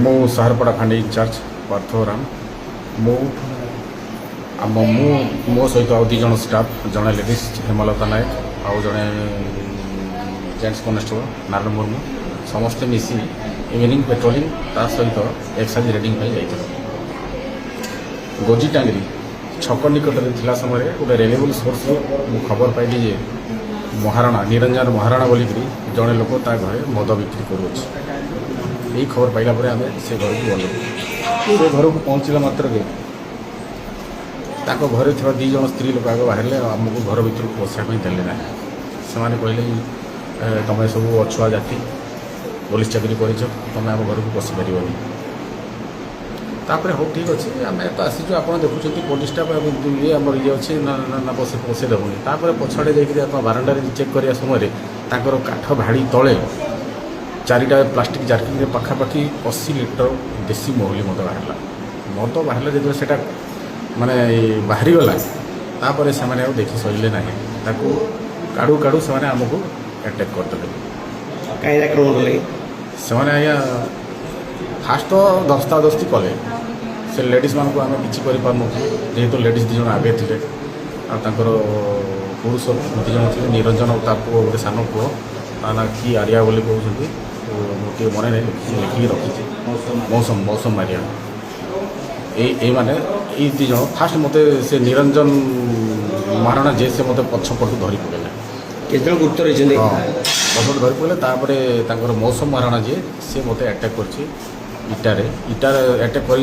मो साहरपड़ा फांडी इंचार्ज पार्थराम मो मो सहित आउ दी जन स्टाफ जड़े लेडीज हेमलता नायक आउ जड़े जेंट्स कनेस्टेबल नारायण मुर्मू समस्ते मिसी इवनिंग पेट्रोलिंग ता सहित एक्साइज रेडिंग जाइए गोजी टांगरी छक निकट में समय गोटे रेन्यूएबल सोर्स खबर पाइली जे महाराणा निरंजन महाराणा बोलिक जड़े लोक ता घरे मद बिक्री करुच्छे यही खबर पाइला आम से घर को गलु से घर को पहुँचला मात्र घरे थी दी जन स्त्री लोक आग बाहर आमको घर भर को पशापी देले ना से कहले तुम सब अछुआ जाति पुलिस चाकरी कर तुम आम घर को पशि पार तापर हो ठीक अच्छे आम तो आसीचु आप देखुं पुलिस स्टाफ ये आम ये अच्छे ना पशे देवनी तापर पछाड़े जाकर बारंडार चेक करने समय काठ भाड़ी तले चारिटा प्लास्टिक जार्किन पाखापाखि 80 लिटर देसी महुली मद बाहर जो से माने बाहरी गला तापर से देखी सैले ना काड़ू काड़ू से आमको अटैक करदे कहीं आक्रमण कले से आज्ञा फास्ट तो दस्तादस्ती कले से लेडीज मानक आम कि जेहेतु लेडीज दी जन आगे थे पुरुष दी जन थे निरंजन ता पुओ गोटे सान पुओ ता ना कि आर्या बोली कहते गोटे मन लिखिकी रखी मौसम मारिया ये दी जन फास्ट मत से निरंजन महाराणा जे से मत पछपटू धरी पड़े केत गुप्त रही पछपट धरी पड़े तापर मौसम महाराणा जे सी मत अटैक कर इटार अटैक कर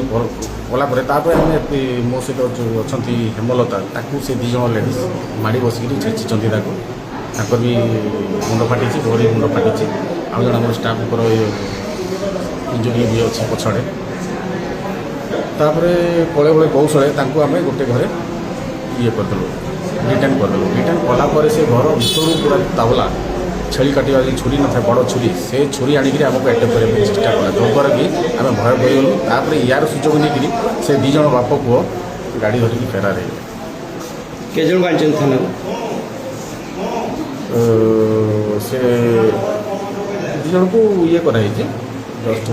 मो सहित अच्छा हेमलता से दी जन लेडीज माड़ी बसिक छेचिंट भी मुंड फाटी गोड़ी मुंड फाटी आउ जन आम स्टाफ इंजुरी भी अच्छी पछड़े तापर पड़े बड़े कौशले आम गोटे घरे ये करदेलु रिटर्न कलापर से घर भर पूरा तावला छेली काटा छुरी न था बड़ छुरी से छुरी आणिक आमको अटैक करने चेष्टा कला जोद्वारा कि आम भय पड़गलु तापर यार सुजोग नहीं से दी जन बाप पुओ गाड़ी धरिकी फेरार के जन थाना से दी जन को ये कराई जस्ट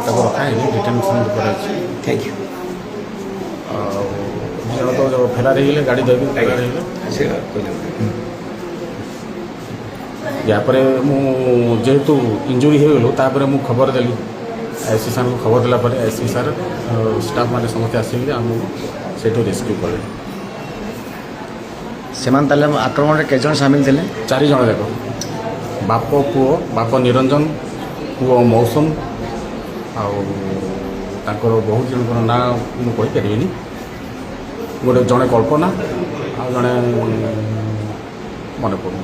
रखा है डिटेंशन कराई थैंक यू दी जन तो फेरार हो गाड़ी धरिकी फेरार हो यापर जेहेतु इंजुरी हो गलु तापर मु खबर देली एसपी सार को खबर देला एसपी सार स्टाफ मैंने समस्त आसिक आमको से रेस्क्यू कले से आक्रमण के जन सामिल थे 4 जन जाक बाप पुओ बाप निरंजन पुओ मौसम आर बहुत जन ना मुझे गोटे जड़े कल्पना आ जड़े मन पड़ू।